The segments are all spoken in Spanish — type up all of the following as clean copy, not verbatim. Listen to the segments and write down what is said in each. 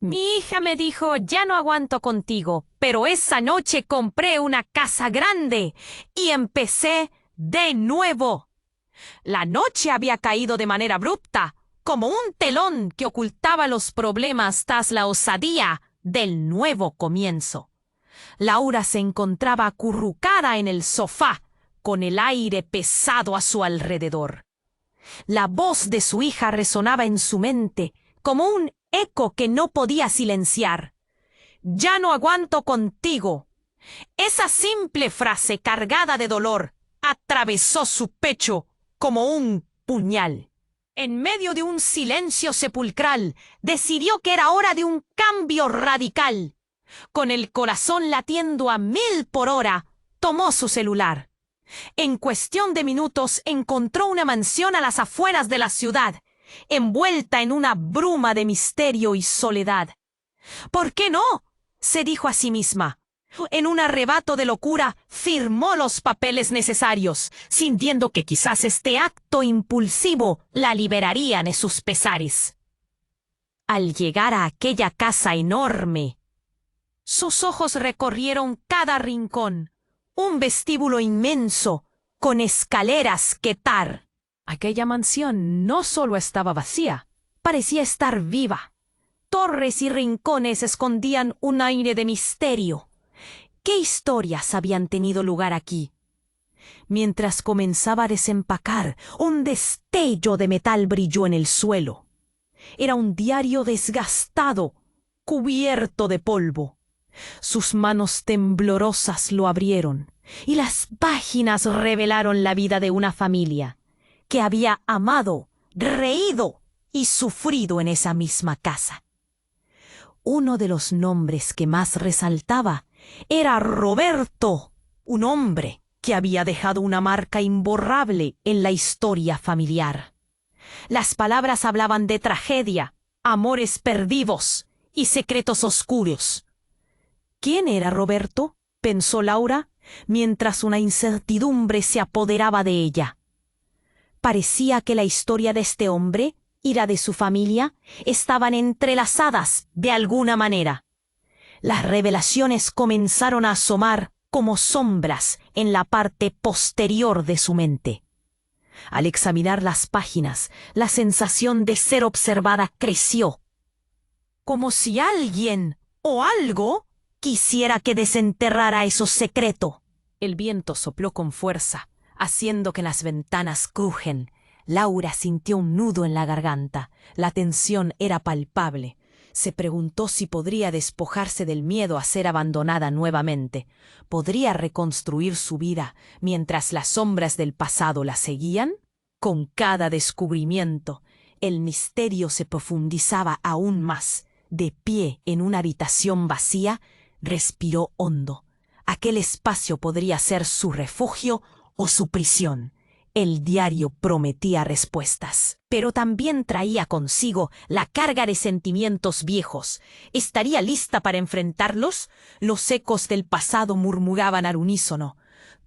Mi hija me dijo, ya no aguanto contigo, pero esa noche compré una casa grande y empecé de nuevo. La noche había caído de manera abrupta, como un telón que ocultaba los problemas tras la osadía del nuevo comienzo. Laura se encontraba acurrucada en el sofá, con el aire pesado a su alrededor. La voz de su hija resonaba en su mente, como un eco que no podía silenciar. «Ya no aguanto contigo». Esa simple frase cargada de dolor atravesó su pecho como un puñal. En medio de un silencio sepulcral, decidió que era hora de un cambio radical. Con el corazón latiendo a 1000 por hora, tomó su celular. En cuestión de minutos encontró una mansión a las afueras de la ciudad, envuelta en una bruma de misterio y soledad. «¿Por qué no?», se dijo a sí misma. En un arrebato de locura, firmó los papeles necesarios, sintiendo que quizás este acto impulsivo la liberaría de sus pesares. Al llegar a aquella casa enorme, sus ojos recorrieron cada rincón, un vestíbulo inmenso, con escaleras que tar. Aquella mansión no solo estaba vacía, parecía estar viva. Torres y rincones escondían un aire de misterio. ¿Qué historias habían tenido lugar aquí? Mientras comenzaba a desempacar, un destello de metal brilló en el suelo. Era un diario desgastado, cubierto de polvo. Sus manos temblorosas lo abrieron, y las páginas revelaron la vida de una familia que había amado, reído y sufrido en esa misma casa. Uno de los nombres que más resaltaba era Roberto, un hombre que había dejado una marca imborrable en la historia familiar. Las palabras hablaban de tragedia, amores perdidos y secretos oscuros. ¿Quién era Roberto?, pensó Laura, mientras una incertidumbre se apoderaba de ella. Parecía que la historia de este hombre y la de su familia estaban entrelazadas de alguna manera. Las revelaciones comenzaron a asomar como sombras en la parte posterior de su mente. Al examinar las páginas, la sensación de ser observada creció, como si alguien o algo quisiera que desenterrara esos secretos. El viento sopló con fuerza, haciendo que las ventanas crujen. Laura sintió un nudo en la garganta. La tensión era palpable. Se preguntó si podría despojarse del miedo a ser abandonada nuevamente. ¿Podría reconstruir su vida mientras las sombras del pasado la seguían? Con cada descubrimiento, el misterio se profundizaba aún más. De pie en una habitación vacía, respiró hondo. Aquel espacio podría ser su refugio o su prisión. El diario prometía respuestas, pero también traía consigo la carga de sentimientos viejos. ¿Estaría lista para enfrentarlos? Los ecos del pasado murmuraban al unísono.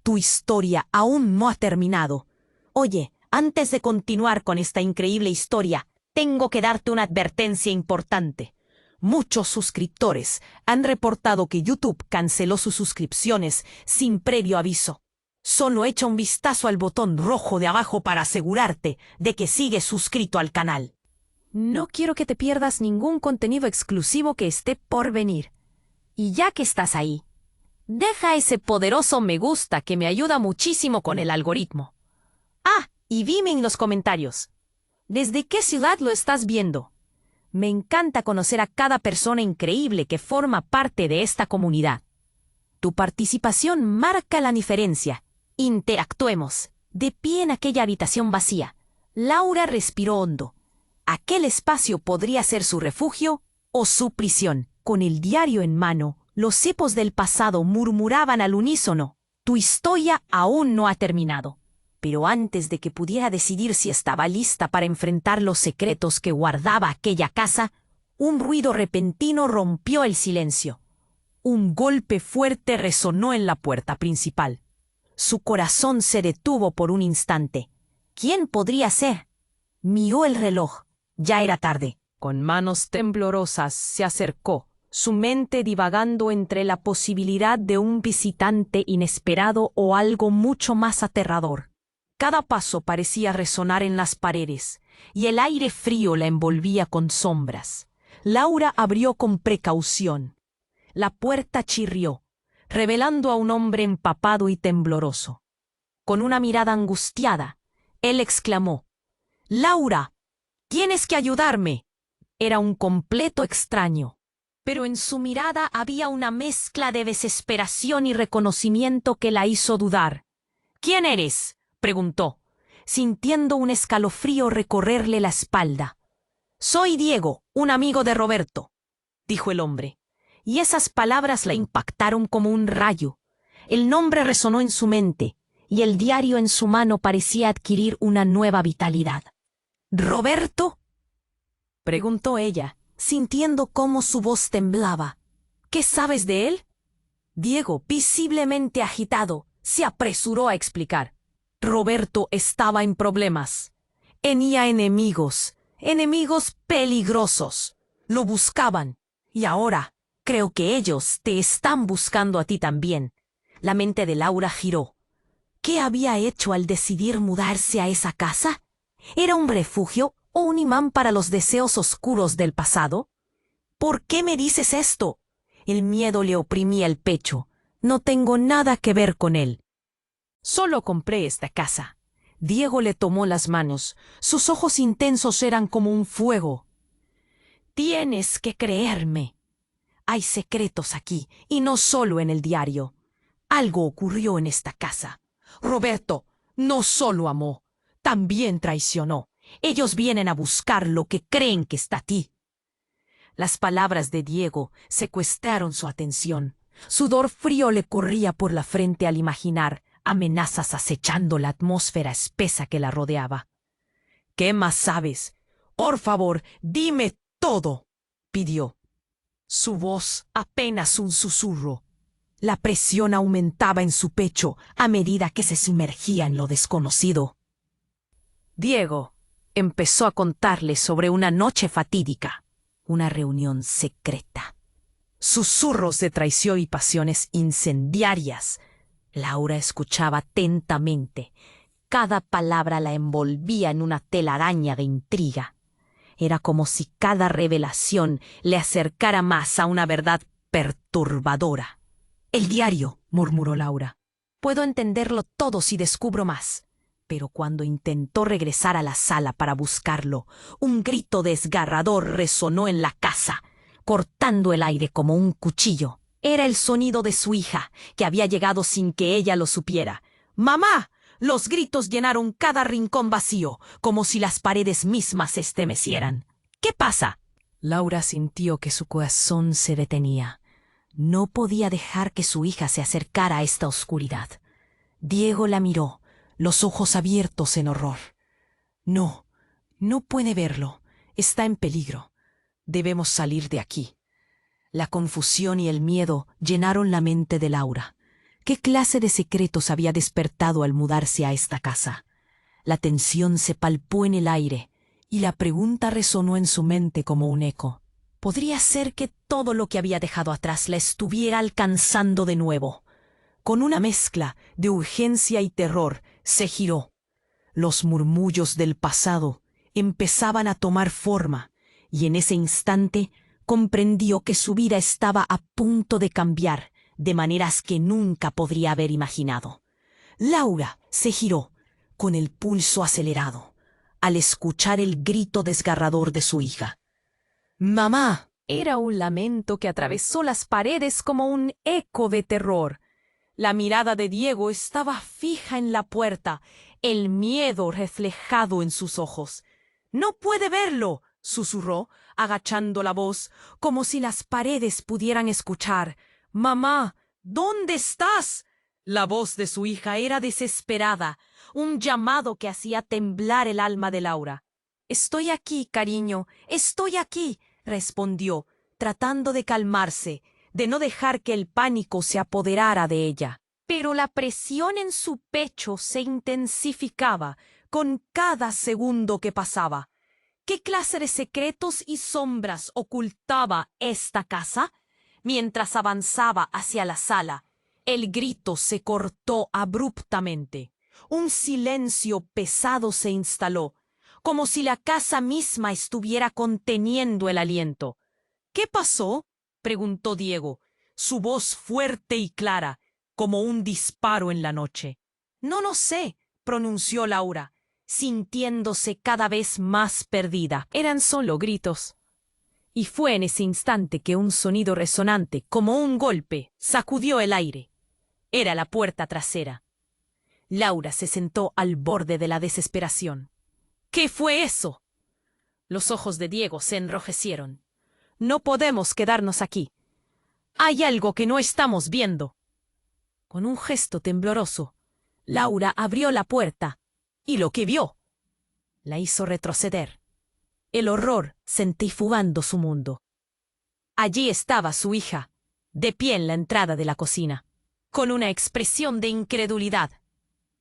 Tu historia aún no ha terminado. Oye, antes de continuar con esta increíble historia, tengo que darte una advertencia importante. Muchos suscriptores han reportado que YouTube canceló sus suscripciones sin previo aviso. Solo echa un vistazo al botón rojo de abajo para asegurarte de que sigues suscrito al canal. No quiero que te pierdas ningún contenido exclusivo que esté por venir. Y ya que estás ahí, deja ese poderoso me gusta que me ayuda muchísimo con el algoritmo. Ah, y dime en los comentarios, ¿desde qué ciudad lo estás viendo? Me encanta conocer a cada persona increíble que forma parte de esta comunidad. Tu participación marca la diferencia. Interactuemos. De pie en aquella habitación vacía, Laura respiró hondo. Aquel espacio podría ser su refugio o su prisión. Con el diario en mano, los ecos del pasado murmuraban al unísono. Tu historia aún no ha terminado. Pero antes de que pudiera decidir si estaba lista para enfrentar los secretos que guardaba aquella casa, un ruido repentino rompió el silencio. Un golpe fuerte resonó en la puerta principal. Su corazón se detuvo por un instante. ¿Quién podría ser? Miró el reloj. Ya era tarde. Con manos temblorosas se acercó, su mente divagando entre la posibilidad de un visitante inesperado o algo mucho más aterrador. Cada paso parecía resonar en las paredes, y el aire frío la envolvía con sombras. Laura abrió con precaución. La puerta chirrió, revelando a un hombre empapado y tembloroso. Con una mirada angustiada, él exclamó: «¡Laura! ¡Tienes que ayudarme!». Era un completo extraño, pero en su mirada había una mezcla de desesperación y reconocimiento que la hizo dudar. «¿Quién eres?», preguntó, sintiendo un escalofrío recorrerle la espalda. «Soy Diego, un amigo de Roberto», dijo el hombre, y esas palabras la impactaron como un rayo. El nombre resonó en su mente, y el diario en su mano parecía adquirir una nueva vitalidad. «¿Roberto?», preguntó ella, sintiendo cómo su voz temblaba. «¿Qué sabes de él?». Diego, visiblemente agitado, se apresuró a explicar. Roberto estaba en problemas. Tenía enemigos peligrosos. Lo buscaban, y ahora creo que ellos te están buscando a ti también. La mente de Laura giró. ¿Qué había hecho al decidir mudarse a esa casa? ¿Era un refugio o un imán para los deseos oscuros del pasado? ¿Por qué me dices esto? El miedo le oprimía el pecho. No tengo nada que ver con él. Solo compré esta casa. Diego le tomó las manos. Sus ojos intensos eran como un fuego. Tienes que creerme. Hay secretos aquí, y no solo en el diario. Algo ocurrió en esta casa. Roberto no solo amó, también traicionó. Ellos vienen a buscar lo que creen que está a ti. Las palabras de Diego secuestraron su atención. Sudor frío le corría por la frente al imaginar amenazas acechando la atmósfera espesa que la rodeaba. ¿Qué más sabes? Por favor, dime todo, pidió. Su voz apenas un susurro. La presión aumentaba en su pecho a medida que se sumergía en lo desconocido. Diego empezó a contarle sobre una noche fatídica, una reunión secreta. Susurros de traición y pasiones incendiarias. Laura escuchaba atentamente. Cada palabra la envolvía en una telaraña de intriga. Era como si cada revelación le acercara más a una verdad perturbadora. «El diario», murmuró Laura. «Puedo entenderlo todo si descubro más». Pero cuando intentó regresar a la sala para buscarlo, un grito desgarrador resonó en la casa, cortando el aire como un cuchillo. Era el sonido de su hija, que había llegado sin que ella lo supiera. «¡Mamá!». Los gritos llenaron cada rincón vacío, como si las paredes mismas se estremecieran. «¿Qué pasa?». Laura sintió que su corazón se detenía. No podía dejar que su hija se acercara a esta oscuridad. Diego la miró, los ojos abiertos en horror. «No, no puede verlo. Está en peligro. Debemos salir de aquí». La confusión y el miedo llenaron la mente de Laura. ¿Qué clase de secretos había despertado al mudarse a esta casa? La tensión se palpó en el aire, y la pregunta resonó en su mente como un eco. ¿Podría ser que todo lo que había dejado atrás la estuviera alcanzando de nuevo? Con una mezcla de urgencia y terror, se giró. Los murmullos del pasado empezaban a tomar forma, y en ese instante comprendió que su vida estaba a punto de cambiar de maneras que nunca podría haber imaginado. Laura se giró, con el pulso acelerado, al escuchar el grito desgarrador de su hija. «¡Mamá!». Era un lamento que atravesó las paredes como un eco de terror. La mirada de Diego estaba fija en la puerta, el miedo reflejado en sus ojos. «¡No puede verlo!», susurró, agachando la voz, como si las paredes pudieran escuchar. «¡Mamá! ¿Dónde estás?». La voz de su hija era desesperada, un llamado que hacía temblar el alma de Laura. «Estoy aquí, cariño, estoy aquí», respondió, tratando de calmarse, de no dejar que el pánico se apoderara de ella. Pero la presión en su pecho se intensificaba con cada segundo que pasaba. ¿Qué clase de secretos y sombras ocultaba esta casa? Mientras avanzaba hacia la sala, el grito se cortó abruptamente. Un silencio pesado se instaló, como si la casa misma estuviera conteniendo el aliento. ¿Qué pasó?, preguntó Diego, su voz fuerte y clara, como un disparo en la noche. No lo sé, pronunció Laura, sintiéndose cada vez más perdida. Eran solo gritos. Y fue en ese instante que un sonido resonante, como un golpe, sacudió el aire. Era la puerta trasera. Laura se sentó al borde de la desesperación. ¿Qué fue eso? Los ojos de Diego se enrojecieron. No podemos quedarnos aquí. Hay algo que no estamos viendo. Con un gesto tembloroso, Laura abrió la puerta, y lo que vio la hizo retroceder. El horror centrifugando su mundo. Allí estaba su hija, de pie en la entrada de la cocina, con una expresión de incredulidad.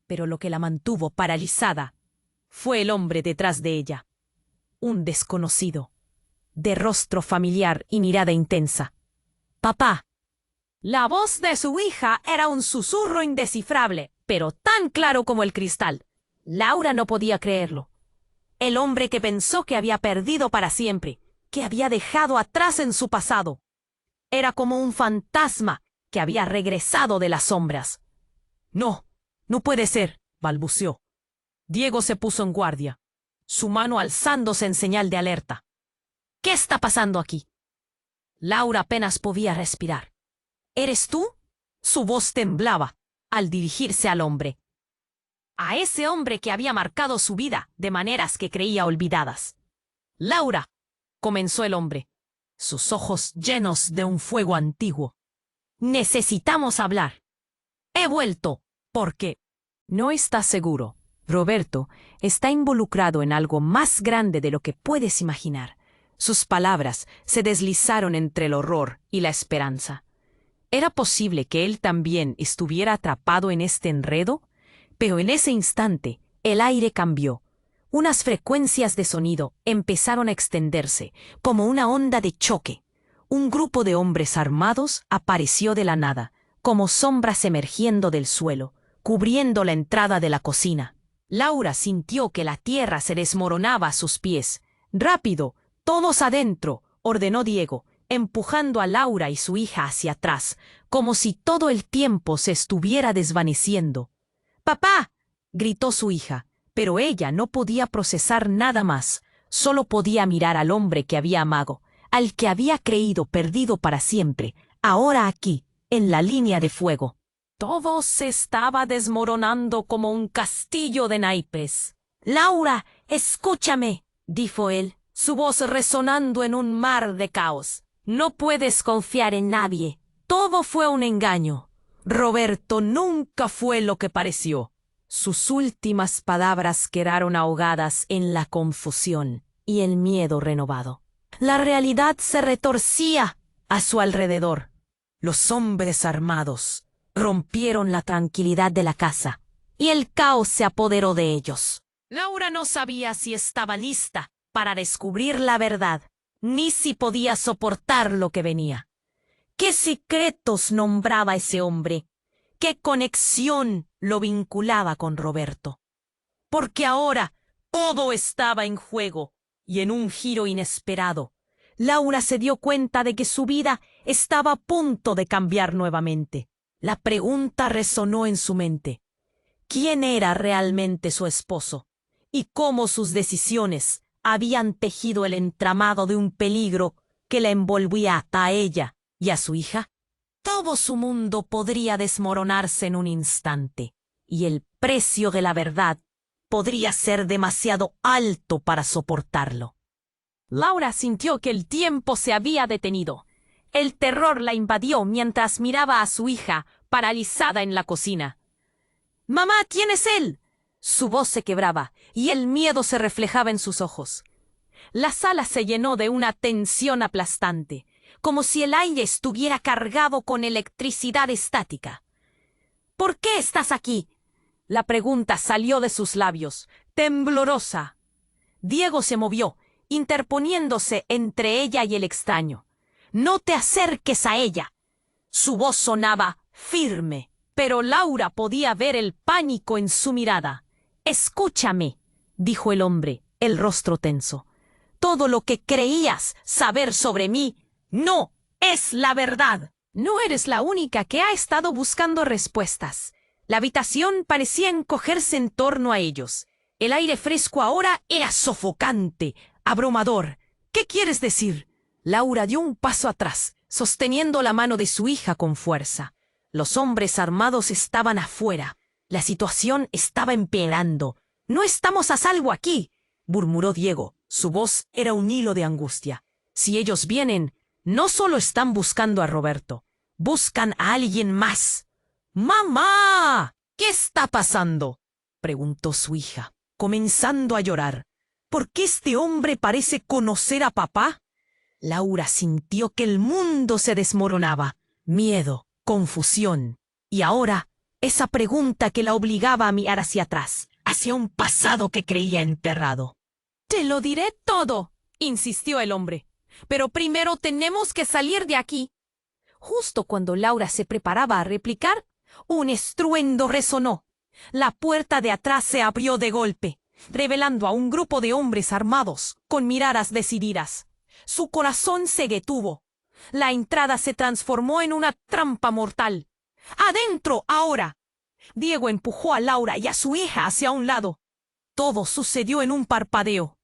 Pero lo que la mantuvo paralizada fue el hombre detrás de ella. Un desconocido, de rostro familiar y mirada intensa. «Papá». La voz de su hija era un susurro indescifrable, pero tan claro como el cristal. Laura no podía creerlo. El hombre que pensó que había perdido para siempre, que había dejado atrás en su pasado. Era como un fantasma que había regresado de las sombras. «No, no puede ser», balbuceó. Diego se puso en guardia, su mano alzándose en señal de alerta. «¿Qué está pasando aquí?». Laura apenas podía respirar. «¿Eres tú?». Su voz temblaba al dirigirse al hombre. A ese hombre que había marcado su vida de maneras que creía olvidadas. «Laura», comenzó el hombre, sus ojos llenos de un fuego antiguo. «Necesitamos hablar. He vuelto porque…». «No estás seguro. Roberto está involucrado en algo más grande de lo que puedes imaginar». Sus palabras se deslizaron entre el horror y la esperanza. ¿Era posible que él también estuviera atrapado en este enredo? Pero en ese instante, el aire cambió. Unas frecuencias de sonido empezaron a extenderse, como una onda de choque. Un grupo de hombres armados apareció de la nada, como sombras emergiendo del suelo, cubriendo la entrada de la cocina. Laura sintió que la tierra se desmoronaba a sus pies. «Rápido, todos adentro», ordenó Diego, empujando a Laura y su hija hacia atrás, como si todo el tiempo se estuviera desvaneciendo. «¡Papá!», gritó su hija, pero ella no podía procesar nada más, solo podía mirar al hombre que había amado, al que había creído perdido para siempre, ahora aquí, en la línea de fuego. Todo se estaba desmoronando como un castillo de naipes. «Laura, escúchame», dijo él, su voz resonando en un mar de caos. «No puedes confiar en nadie. Todo fue un engaño. Roberto nunca fue lo que pareció». Sus últimas palabras quedaron ahogadas en la confusión y el miedo renovado. La realidad se retorcía a su alrededor. Los hombres armados rompieron la tranquilidad de la casa y el caos se apoderó de ellos. Laura no sabía si estaba lista para descubrir la verdad, ni si podía soportar lo que venía. ¿Qué secretos nombraba ese hombre? ¿Qué conexión lo vinculaba con Roberto? Porque ahora todo estaba en juego, y en un giro inesperado, Laura se dio cuenta de que su vida estaba a punto de cambiar nuevamente. La pregunta resonó en su mente. ¿Quién era realmente su esposo? ¿Y cómo sus decisiones habían tejido el entramado de un peligro que la envolvía a ella y a su hija? Todo su mundo podría desmoronarse en un instante, y el precio de la verdad podría ser demasiado alto para soportarlo. Laura sintió que el tiempo se había detenido. El terror la invadió mientras miraba a su hija paralizada en la cocina. «¡Mamá, quién es él!». Su voz se quebraba y el miedo se reflejaba en sus ojos. La sala se llenó de una tensión aplastante, como si el aire estuviera cargado con electricidad estática. «¿Por qué estás aquí?». La pregunta salió de sus labios, temblorosa. Diego se movió interponiéndose entre ella y el extraño. «No te acerques a ella». Su voz sonaba firme, pero Laura podía ver el pánico en su mirada. «Escúchame», dijo el hombre, el rostro tenso. «Todo lo que creías saber sobre mí no es la verdad». No eres la única que ha estado buscando respuestas. La habitación parecía encogerse en torno a ellos. El aire fresco ahora era sofocante, abrumador. «¿Qué quieres decir?» Laura dio un paso atrás, sosteniendo la mano de su hija con fuerza. Los hombres armados estaban afuera. La situación estaba empeorando. «No estamos a salvo aquí», murmuró Diego. Su voz era un hilo de angustia. «Si ellos vienen, no solo están buscando a Roberto, buscan a alguien más». «¡Mamá! ¿Qué está pasando?», preguntó su hija, comenzando a llorar. «¿Por qué este hombre parece conocer a papá?». Laura sintió que el mundo se desmoronaba. Miedo, confusión. Y ahora, esa pregunta que la obligaba a mirar hacia atrás, hacia un pasado que creía enterrado. «Te lo diré todo», insistió el hombre. «Pero primero tenemos que salir de aquí». Justo cuando Laura se preparaba a replicar, un estruendo resonó. La puerta de atrás se abrió de golpe, revelando a un grupo de hombres armados, con miradas decididas. Su corazón se detuvo. La entrada se transformó en una trampa mortal. «¡Adentro, ahora!». Diego empujó a Laura y a su hija hacia un lado. Todo sucedió en un parpadeo.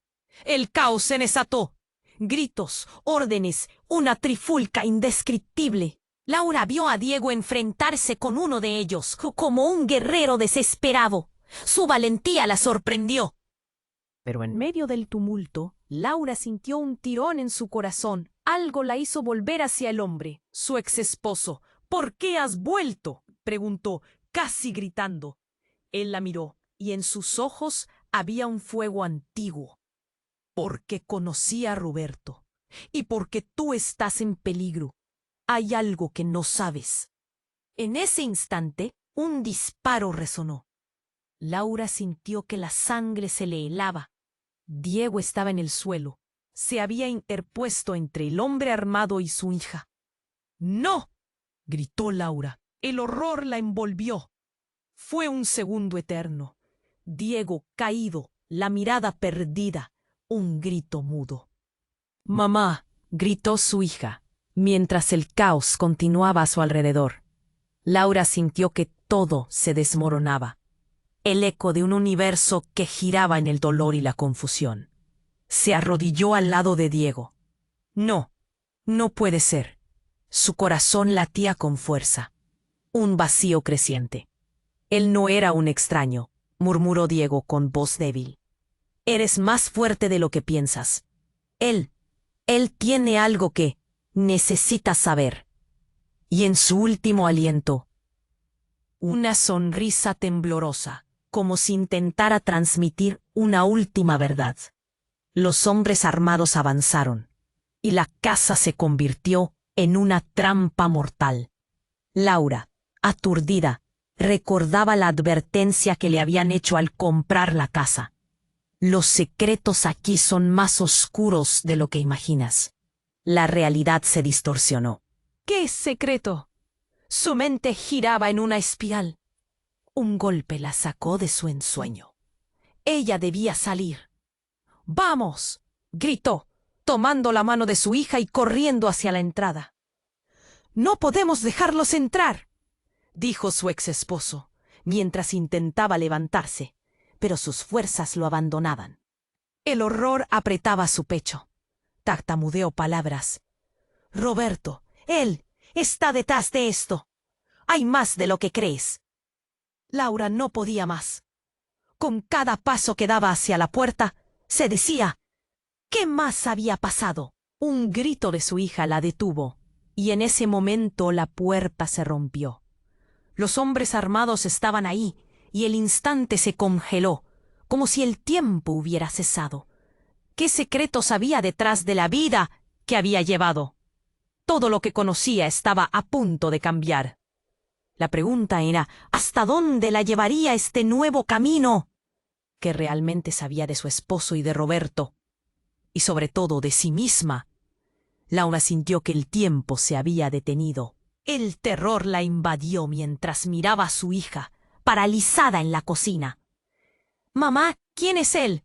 El caos se desató. Gritos, órdenes, una trifulca indescriptible. Laura vio a Diego enfrentarse con uno de ellos, como un guerrero desesperado. Su valentía la sorprendió. Pero en medio del tumulto, Laura sintió un tirón en su corazón. Algo la hizo volver hacia el hombre, su ex esposo. «¿Por qué has vuelto?», preguntó, casi gritando. Él la miró, y en sus ojos había un fuego antiguo. «Porque conocí a Roberto, y porque tú estás en peligro. Hay algo que no sabes». En ese instante, un disparo resonó. Laura sintió que la sangre se le helaba. Diego estaba en el suelo. Se había interpuesto entre el hombre armado y su hija. «¡No!», gritó Laura. El horror la envolvió. Fue un segundo eterno. Diego caído, la mirada perdida, un grito mudo. «¡Mamá!», gritó su hija, mientras el caos continuaba a su alrededor. Laura sintió que todo se desmoronaba. El eco de un universo que giraba en el dolor y la confusión. Se arrodilló al lado de Diego. «No, no puede ser». Su corazón latía con fuerza. Un vacío creciente. «Él no era un extraño», murmuró Diego con voz débil. «Eres más fuerte de lo que piensas. Él tiene algo que necesitas saber». Y en su último aliento, una sonrisa temblorosa, como si intentara transmitir una última verdad. Los hombres armados avanzaron, y la casa se convirtió en una trampa mortal. Laura, aturdida, recordaba la advertencia que le habían hecho al comprar la casa. Los secretos aquí son más oscuros de lo que imaginas. La realidad se distorsionó. «¿Qué secreto?». Su mente giraba en una espiral. Un golpe la sacó de su ensueño. Ella debía salir. «¡Vamos!», gritó, tomando la mano de su hija y corriendo hacia la entrada. «No podemos dejarlos entrar», dijo su ex esposo, mientras intentaba levantarse, pero sus fuerzas lo abandonaban. El horror apretaba su pecho. Tartamudeó palabras. «Roberto, él está detrás de esto. Hay más de lo que crees». Laura no podía más. Con cada paso que daba hacia la puerta, se decía, ¿qué más había pasado? Un grito de su hija la detuvo, y en ese momento la puerta se rompió. Los hombres armados estaban ahí, y el instante se congeló, como si el tiempo hubiera cesado. ¿Qué secretos había detrás de la vida que había llevado? Todo lo que conocía estaba a punto de cambiar. La pregunta era, ¿hasta dónde la llevaría este nuevo camino? ¿Qué realmente sabía de su esposo y de Roberto? y sobre todo de sí misma. Laura sintió que el tiempo se había detenido. El terror la invadió mientras miraba a su hija, paralizada en la cocina. «Mamá, ¿quién es él?».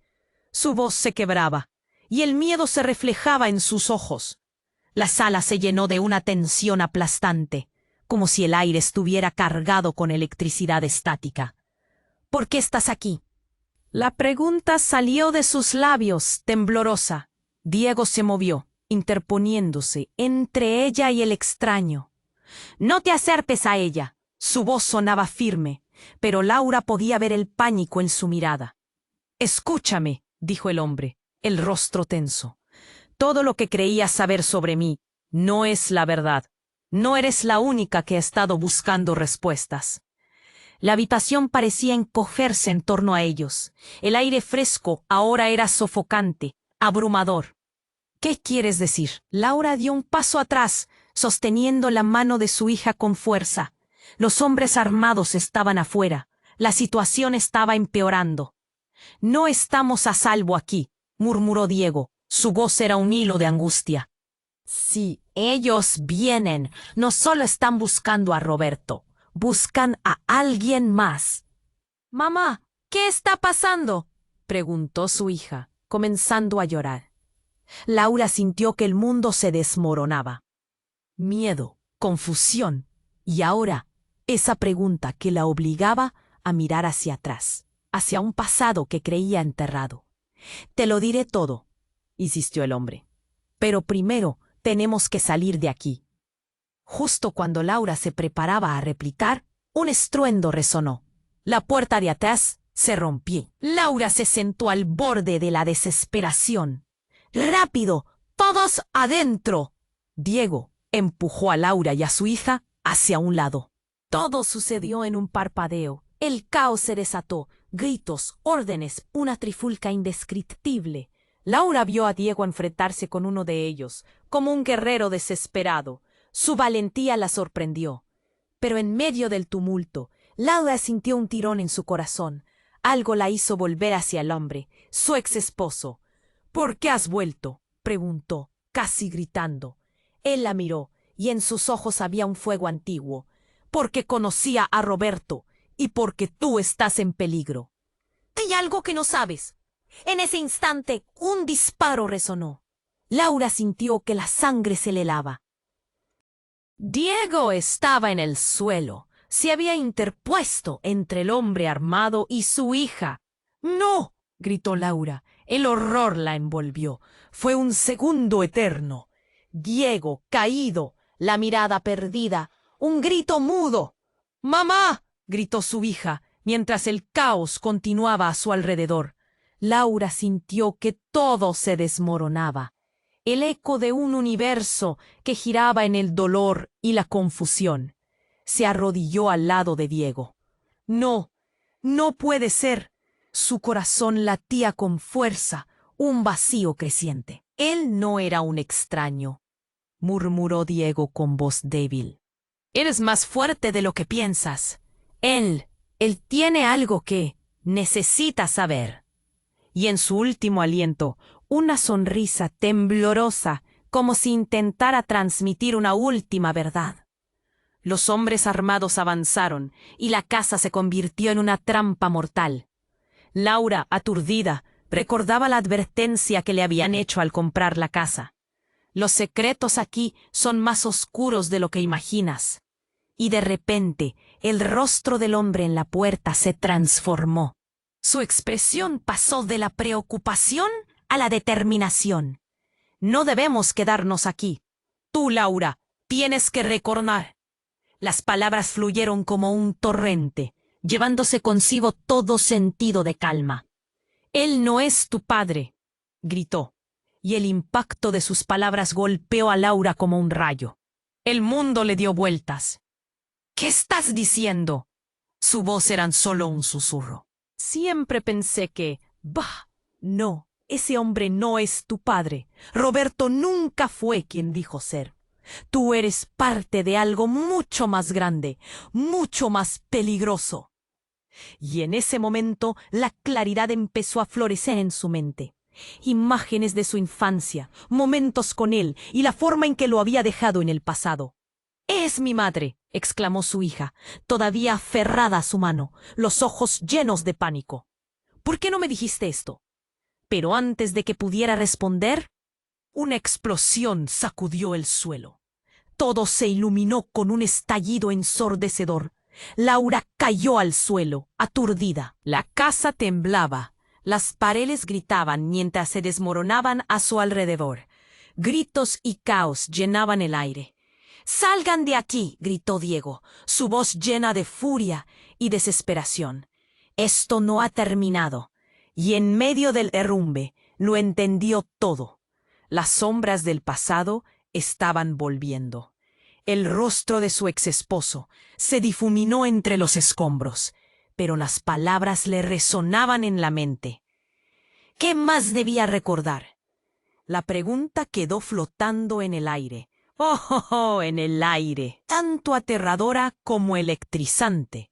Su voz se quebraba, y el miedo se reflejaba en sus ojos. La sala se llenó de una tensión aplastante, como si el aire estuviera cargado con electricidad estática. «¿Por qué estás aquí?». La pregunta salió de sus labios, temblorosa. Diego se movió, interponiéndose entre ella y el extraño. «No te acerques a ella». Su voz sonaba firme, pero Laura podía ver el pánico en su mirada. «Escúchame», dijo el hombre, el rostro tenso. «Todo lo que creías saber sobre mí no es la verdad. No eres la única que ha estado buscando respuestas». La habitación parecía encogerse en torno a ellos. El aire fresco ahora era sofocante, abrumador. «¿Qué quieres decir?». Laura dio un paso atrás, sosteniendo la mano de su hija con fuerza. Los hombres armados estaban afuera. La situación estaba empeorando. «No estamos a salvo aquí», murmuró Diego. Su voz era un hilo de angustia. «Si ellos vienen, no solo están buscando a Roberto, buscan a alguien más». «Mamá, ¿qué está pasando?», preguntó su hija, comenzando a llorar. Laura sintió que el mundo se desmoronaba. Miedo, confusión, y ahora esa pregunta que la obligaba a mirar hacia atrás, hacia un pasado que creía enterrado. «Te lo diré todo», insistió el hombre. «Pero primero tenemos que salir de aquí». Justo cuando Laura se preparaba a replicar, un estruendo resonó. La puerta de atrás se rompió. Laura se sentó al borde de la desesperación. «¡Rápido! ¡Todos adentro!». Diego empujó a Laura y a su hija hacia un lado. Todo sucedió en un parpadeo. El caos se desató. Gritos, órdenes, una trifulca indescriptible. Laura vio a Diego enfrentarse con uno de ellos, como un guerrero desesperado. Su valentía la sorprendió. Pero en medio del tumulto, Laura sintió un tirón en su corazón. Algo la hizo volver hacia el hombre, su ex esposo. «¿Por qué has vuelto?», preguntó, casi gritando. Él la miró, y en sus ojos había un fuego antiguo. «Porque conocía a Roberto, y porque tú estás en peligro». «Hay algo que no sabes». En ese instante, un disparo resonó. Laura sintió que la sangre se le helaba. Diego estaba en el suelo. Se había interpuesto entre el hombre armado y su hija. «¡No!», gritó Laura. El horror la envolvió. Fue un segundo eterno. Diego, caído, la mirada perdida, un grito mudo. «¡Mamá!», gritó su hija, mientras el caos continuaba a su alrededor. Laura sintió que todo se desmoronaba. El eco de un universo que giraba en el dolor y la confusión. Se arrodilló al lado de Diego. «No, no puede ser». Su corazón latía con fuerza, un vacío creciente. «Él no era un extraño», murmuró Diego con voz débil. «Eres más fuerte de lo que piensas. Él tiene algo que necesitas saber». Y en su último aliento, una sonrisa temblorosa, como si intentara transmitir una última verdad. Los hombres armados avanzaron, y la casa se convirtió en una trampa mortal. Laura, aturdida, recordaba la advertencia que le habían hecho al comprar la casa. «Los secretos aquí son más oscuros de lo que imaginas». Y de repente, el rostro del hombre en la puerta se transformó. Su expresión pasó de la preocupación a la determinación. «No debemos quedarnos aquí. Tú, Laura, tienes que recordar». Las palabras fluyeron como un torrente, llevándose consigo todo sentido de calma. «Él no es tu padre», gritó, y el impacto de sus palabras golpeó a Laura como un rayo. El mundo le dio vueltas. «¿Qué estás diciendo?». Su voz era solo un susurro. «Siempre pensé que... Bah, no, ese hombre no es tu padre. Roberto nunca fue quien dijo ser. Tú eres parte de algo mucho más grande, mucho más peligroso». Y en ese momento la claridad empezó a florecer en su mente. Imágenes de su infancia, momentos con él y la forma en que lo había dejado en el pasado. «Es mi madre», exclamó su hija, todavía aferrada a su mano, los ojos llenos de pánico. «¿Por qué no me dijiste esto?» Pero antes de que pudiera responder, una explosión sacudió el suelo. Todo se iluminó con un estallido ensordecedor. Laura cayó al suelo, aturdida. La casa temblaba. Las paredes gritaban mientras se desmoronaban a su alrededor. Gritos y caos llenaban el aire. «¡Salgan de aquí!», gritó Diego, su voz llena de furia y desesperación. «Esto no ha terminado». Y en medio del derrumbe lo entendió todo. Las sombras del pasado estaban volviendo. El rostro de su exesposo se difuminó entre los escombros, pero las palabras le resonaban en la mente. ¿Qué más debía recordar? La pregunta quedó flotando en el aire. En el aire, tanto aterradora como electrizante.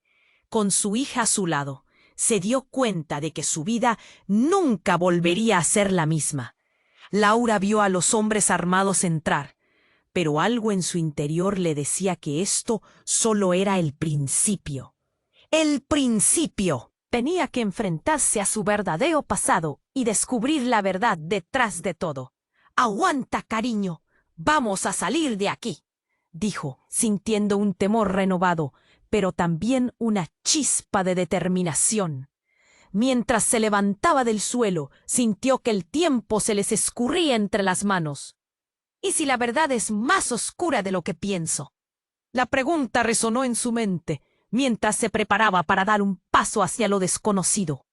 Con su hija a su lado, se dio cuenta de que su vida nunca volvería a ser la misma. Laura vio a los hombres armados entrar, pero algo en su interior le decía que esto solo era el principio. ¡El principio! Tenía que enfrentarse a su verdadero pasado y descubrir la verdad detrás de todo. «Aguanta, cariño. Vamos a salir de aquí», dijo, sintiendo un temor renovado, pero también una chispa de determinación. Mientras se levantaba del suelo, sintió que el tiempo se les escurría entre las manos. «¿Y si la verdad es más oscura de lo que pienso?». La pregunta resonó en su mente mientras se preparaba para dar un paso hacia lo desconocido.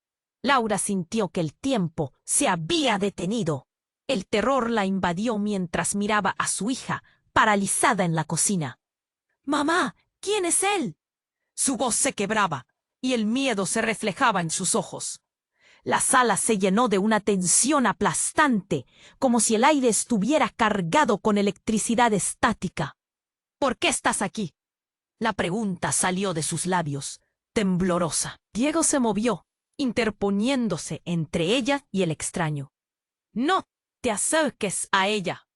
Laura sintió que el tiempo se había detenido. El terror la invadió mientras miraba a su hija, paralizada en la cocina. «Mamá, ¿quién es él?». Su voz se quebraba y el miedo se reflejaba en sus ojos. La sala se llenó de una tensión aplastante, como si el aire estuviera cargado con electricidad estática. «¿Por qué estás aquí?». La pregunta salió de sus labios, temblorosa. Diego se movió, interponiéndose entre ella y el extraño. «No te acerques a ella».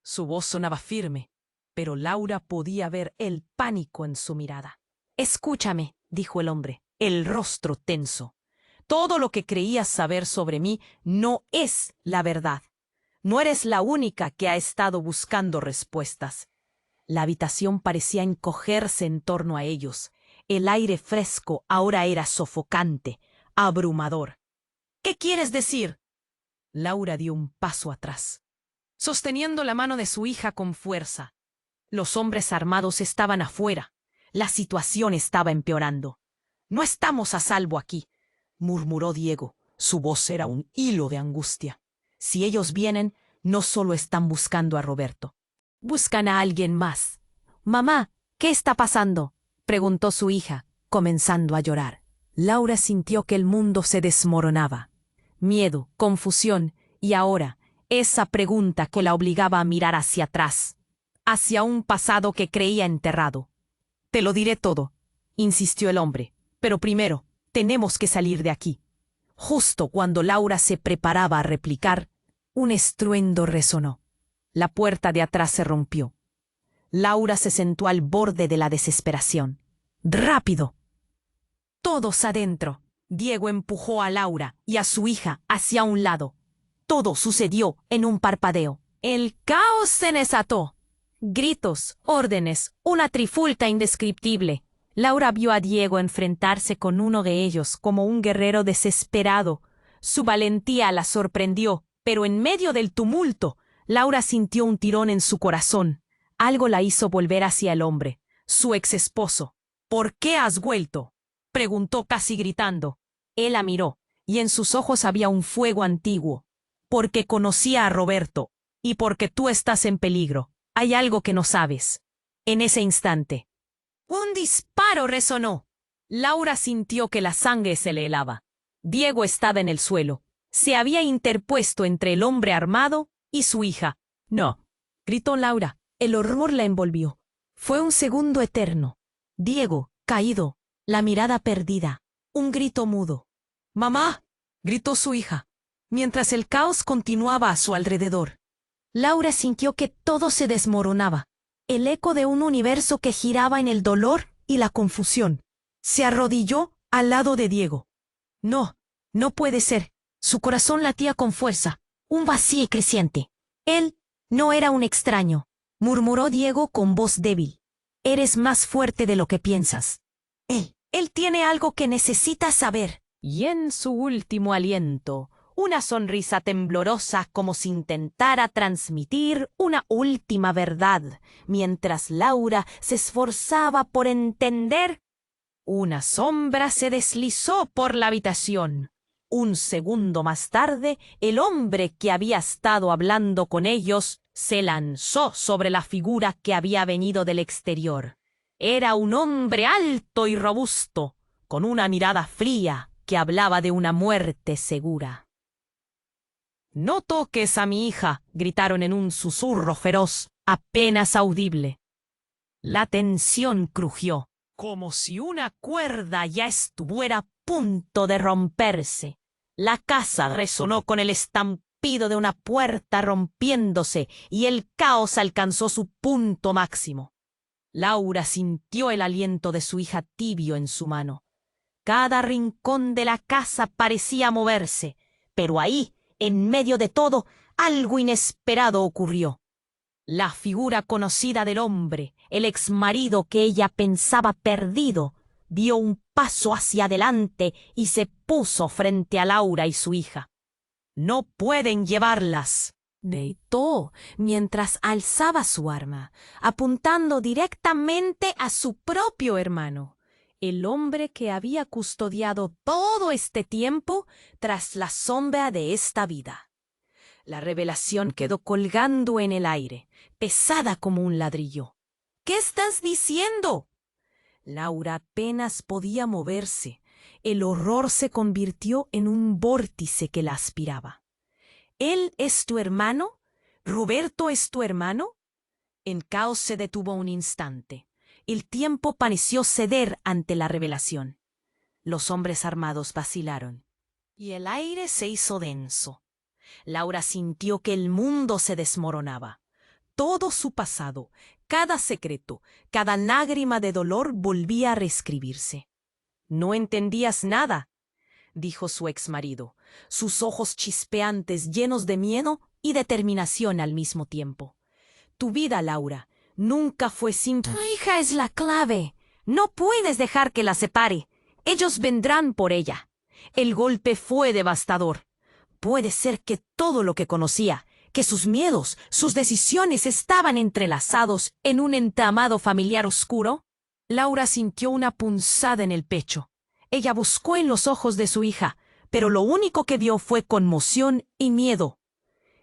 Su voz sonaba firme, pero Laura podía ver el pánico en su mirada. «Escúchame», dijo el hombre, el rostro tenso. «Todo lo que creías saber sobre mí no es la verdad. No eres la única que ha estado buscando respuestas». La habitación parecía encogerse en torno a ellos. El aire fresco ahora era sofocante, abrumador. «¿Qué quieres decir?». Laura dio un paso atrás, sosteniendo la mano de su hija con fuerza. Los hombres armados estaban afuera. La situación estaba empeorando. «No estamos a salvo aquí», murmuró Diego. Su voz era un hilo de angustia. «Si ellos vienen, no solo están buscando a Roberto. Buscan a alguien más». «Mamá, ¿qué está pasando?», preguntó su hija, comenzando a llorar. Laura sintió que el mundo se desmoronaba. Miedo, confusión y ahora esa pregunta que la obligaba a mirar hacia atrás, hacia un pasado que creía enterrado. «Te lo diré todo», insistió el hombre, «pero primero tenemos que salir de aquí». Justo cuando Laura se preparaba a replicar, un estruendo resonó. La puerta de atrás se rompió. Laura se sentó al borde de la desesperación. «¡Rápido!». «Todos adentro». Diego empujó a Laura y a su hija hacia un lado. Todo sucedió en un parpadeo. El caos se desató. Gritos, órdenes, una trifulca indescriptible. Laura vio a Diego enfrentarse con uno de ellos como un guerrero desesperado. Su valentía la sorprendió, pero en medio del tumulto, Laura sintió un tirón en su corazón. Algo la hizo volver hacia el hombre, su ex esposo. «¿Por qué has vuelto?», preguntó casi gritando. Él la miró, y en sus ojos había un fuego antiguo. «Porque conocía a Roberto, y porque tú estás en peligro. Hay algo que no sabes». En ese instante, un disparo resonó. Laura sintió que la sangre se le helaba. Diego estaba en el suelo. Se había interpuesto entre el hombre armado y su hija. «No», gritó Laura. El horror la envolvió. Fue un segundo eterno. Diego, caído, la mirada perdida, un grito mudo. «¡Mamá!», gritó su hija. mientras el caos continuaba a su alrededor. Laura sintió que todo se desmoronaba, el eco de un universo que giraba en el dolor y la confusión. Se arrodilló al lado de Diego. No, no puede ser. Su corazón latía con fuerza, un vacío creciente. Él no era un extraño, murmuró Diego con voz débil. Eres más fuerte de lo que piensas. Él tiene algo que necesitas saber. Y en su último aliento, una sonrisa temblorosa como si intentara transmitir una última verdad, mientras Laura se esforzaba por entender. Una sombra se deslizó por la habitación. Un segundo más tarde, el hombre que había estado hablando con ellos se lanzó sobre la figura que había venido del exterior. Era un hombre alto y robusto, con una mirada fría que hablaba de una muerte segura. «No toques a mi hija», gritaron en un susurro feroz, apenas audible. La tensión crujió, como si una cuerda ya estuviera a punto de romperse. La casa resonó con el estampido de una puerta rompiéndose y el caos alcanzó su punto máximo. Laura sintió el aliento de su hija tibio en su mano. Cada rincón de la casa parecía moverse, pero ahí, en medio de todo, algo inesperado ocurrió. La figura conocida del hombre, el exmarido que ella pensaba perdido, dio un paso hacia adelante y se puso frente a Laura y su hija. «No pueden llevarlas», gritó mientras alzaba su arma, apuntando directamente a su propio hermano, el hombre que había custodiado todo este tiempo tras la sombra de esta vida. La revelación quedó colgando en el aire, pesada como un ladrillo. «¿Qué estás diciendo?» Laura apenas podía moverse. El horror se convirtió en un vórtice que la aspiraba. «¿Él es tu hermano? ¿Roberto es tu hermano?» El caos se detuvo un instante. El tiempo pareció ceder ante la revelación. Los hombres armados vacilaron, y el aire se hizo denso. Laura sintió que el mundo se desmoronaba. Todo su pasado, cada secreto, cada lágrima de dolor volvía a reescribirse. «No entendías nada», dijo su exmarido, sus ojos chispeantes llenos de miedo y determinación al mismo tiempo. «Tu vida, Laura, nunca fue simple». «Tu hija es la clave. No puedes dejar que la separe. Ellos vendrán por ella». El golpe fue devastador. Puede ser que todo lo que conocía, que sus miedos, sus decisiones estaban entrelazados en un entramado familiar oscuro. Laura sintió una punzada en el pecho. Ella buscó en los ojos de su hija, pero lo único que vio fue conmoción y miedo.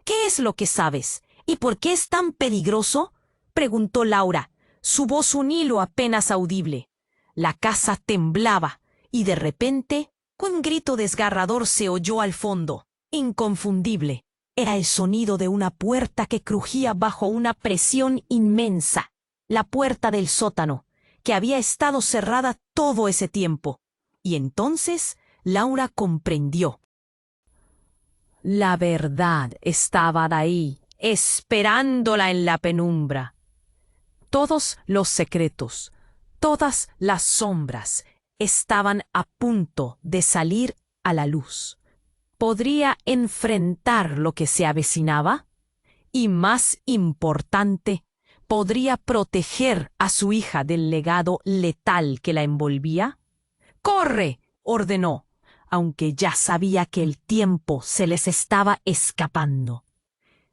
«¿Qué es lo que sabes? ¿Y por qué es tan peligroso?», preguntó Laura, su voz un hilo apenas audible. La casa temblaba y de repente un grito desgarrador se oyó al fondo. Inconfundible. Era el sonido de una puerta que crujía bajo una presión inmensa. La puerta del sótano, que había estado cerrada todo ese tiempo. Y entonces Laura comprendió. La verdad estaba ahí, esperándola en la penumbra. Todos los secretos, todas las sombras estaban a punto de salir a la luz. ¿Podría enfrentar lo que se avecinaba? Y más importante, ¿podría proteger a su hija del legado letal que la envolvía? «¡Corre!», ordenó, aunque ya sabía que el tiempo se les estaba escapando.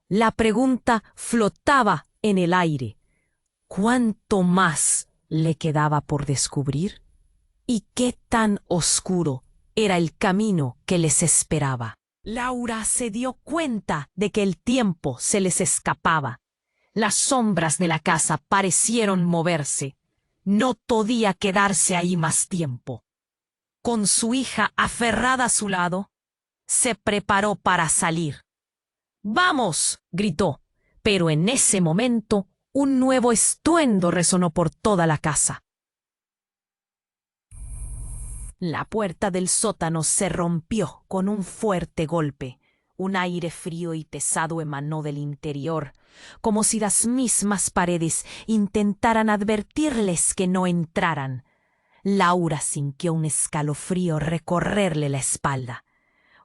La pregunta flotaba en el aire. ¿Cuánto más le quedaba por descubrir? ¿Y qué tan oscuro era el camino que les esperaba? Laura se dio cuenta de que el tiempo se les escapaba. Las sombras de la casa parecieron moverse. No podía quedarse ahí más tiempo. Con su hija aferrada a su lado, se preparó para salir. «¡Vamos!», gritó, pero en ese momento un nuevo estruendo resonó por toda la casa. La puerta del sótano se rompió con un fuerte golpe. Un aire frío y pesado emanó del interior, como si las mismas paredes intentaran advertirles que no entraran. Laura sintió un escalofrío recorrerle la espalda.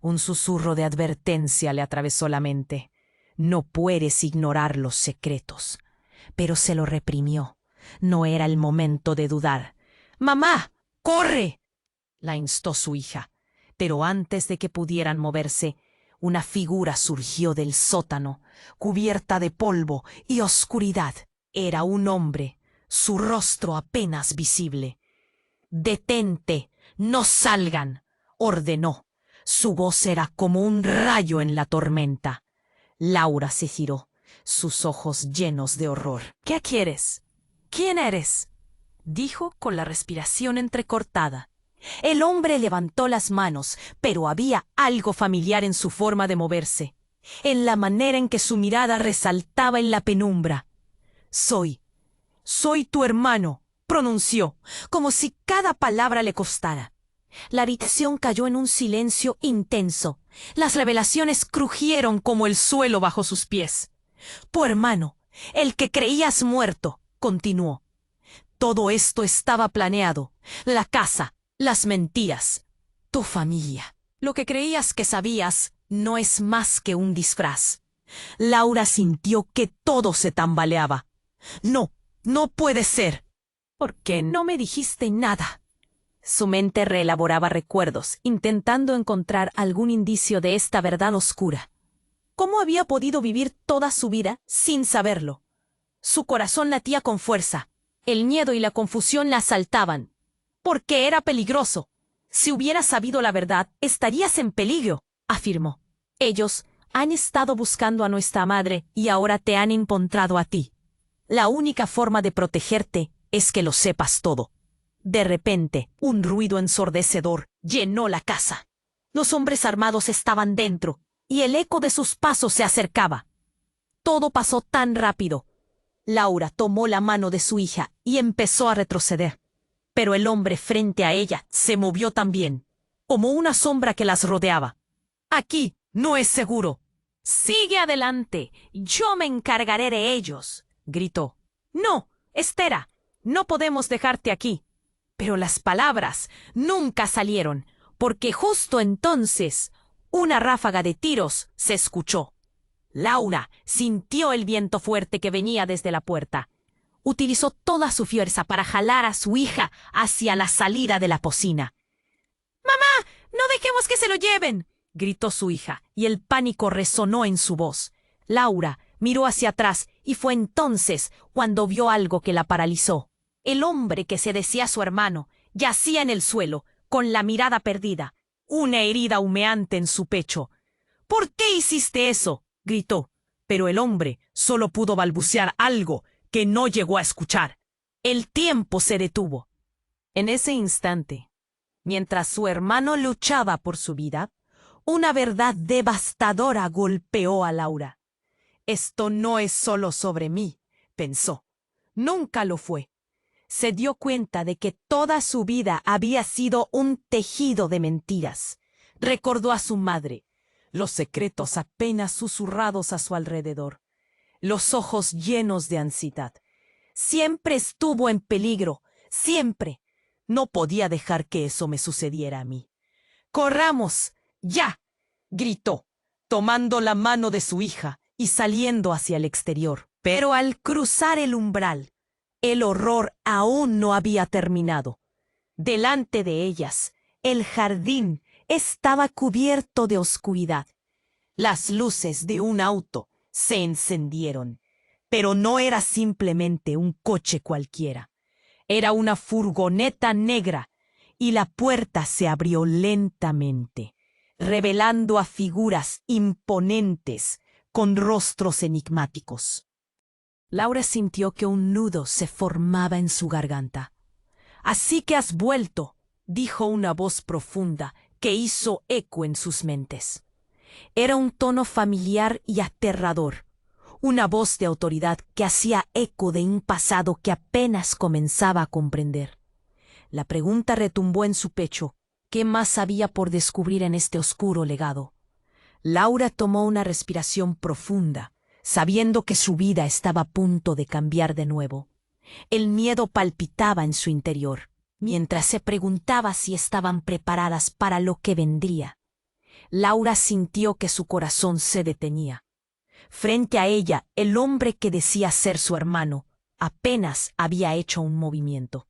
Un susurro de advertencia le atravesó la mente. No puedes ignorar los secretos. Pero se lo reprimió. No era el momento de dudar. «¡Mamá! ¡Corre!», la instó su hija. Pero antes de que pudieran moverse, una figura surgió del sótano, cubierta de polvo y oscuridad. Era un hombre, su rostro apenas visible. «¡Detente! ¡No salgan!», ordenó. Su voz era como un rayo en la tormenta. Laura se giró, sus ojos llenos de horror. «¿Qué quieres? ¿Quién eres?», dijo con la respiración entrecortada. El hombre levantó las manos, pero había algo familiar en su forma de moverse, en la manera en que su mirada resaltaba en la penumbra. «Soy tu hermano», pronunció, como si cada palabra le costara. La habitación cayó en un silencio intenso. Las revelaciones crujieron como el suelo bajo sus pies. «Tu hermano, el que creías muerto», continuó. «Todo esto estaba planeado. La casa, las mentiras, tu familia. Lo que creías que sabías no es más que un disfraz». Laura sintió que todo se tambaleaba. «No, no puede ser». «¿Por qué no me dijiste nada?». Su mente reelaboraba recuerdos, intentando encontrar algún indicio de esta verdad oscura. ¿Cómo había podido vivir toda su vida sin saberlo? Su corazón latía con fuerza. El miedo y la confusión la asaltaban. «Porque era peligroso. Si hubieras sabido la verdad, estarías en peligro», afirmó. «Ellos han estado buscando a nuestra madre y ahora te han encontrado a ti. La única forma de protegerte es que lo sepas todo». De repente, un ruido ensordecedor llenó la casa. Los hombres armados estaban dentro, y el eco de sus pasos se acercaba. Todo pasó tan rápido. Laura tomó la mano de su hija y empezó a retroceder. Pero el hombre frente a ella se movió también, como una sombra que las rodeaba. «Aquí no es seguro». «Sigue adelante, yo me encargaré de ellos», gritó. «No, espera, no podemos dejarte aquí». Pero las palabras nunca salieron, porque justo entonces una ráfaga de tiros se escuchó. Laura sintió el viento fuerte que venía desde la puerta. Utilizó toda su fuerza para jalar a su hija hacia la salida de la cocina. «¡Mamá! ¡No dejemos que se lo lleven!», gritó su hija, y el pánico resonó en su voz. Laura miró hacia atrás y fue entonces cuando vio algo que la paralizó. El hombre que se decía su hermano yacía en el suelo, con la mirada perdida, una herida humeante en su pecho. «¿Por qué hiciste eso?», gritó, pero el hombre solo pudo balbucear algo que no llegó a escuchar. El tiempo se detuvo. En ese instante, mientras su hermano luchaba por su vida, una verdad devastadora golpeó a Laura. «Esto no es solo sobre mí», pensó. Nunca lo fue. Se dio cuenta de que toda su vida había sido un tejido de mentiras. Recordó a su madre, los secretos apenas susurrados a su alrededor, los ojos llenos de ansiedad. Siempre estuvo en peligro, siempre. No podía dejar que eso me sucediera a mí. «¡Corramos! ¡Ya!», gritó, tomando la mano de su hija y saliendo hacia el exterior. Pero al cruzar el umbral, el horror aún no había terminado. Delante de ellas, el jardín estaba cubierto de oscuridad. Las luces de un auto se encendieron, pero no era simplemente un coche cualquiera. Era una furgoneta negra, y la puerta se abrió lentamente, revelando a figuras imponentes con rostros enigmáticos. Laura sintió que un nudo se formaba en su garganta. «Así que has vuelto», dijo una voz profunda que hizo eco en sus mentes. Era un tono familiar y aterrador, una voz de autoridad que hacía eco de un pasado que apenas comenzaba a comprender. La pregunta retumbó en su pecho. ¿Qué más había por descubrir en este oscuro legado? Laura tomó una respiración profunda, sabiendo que su vida estaba a punto de cambiar de nuevo. El miedo palpitaba en su interior, mientras se preguntaba si estaban preparadas para lo que vendría. Laura sintió que su corazón se detenía. Frente a ella, el hombre que decía ser su hermano apenas había hecho un movimiento.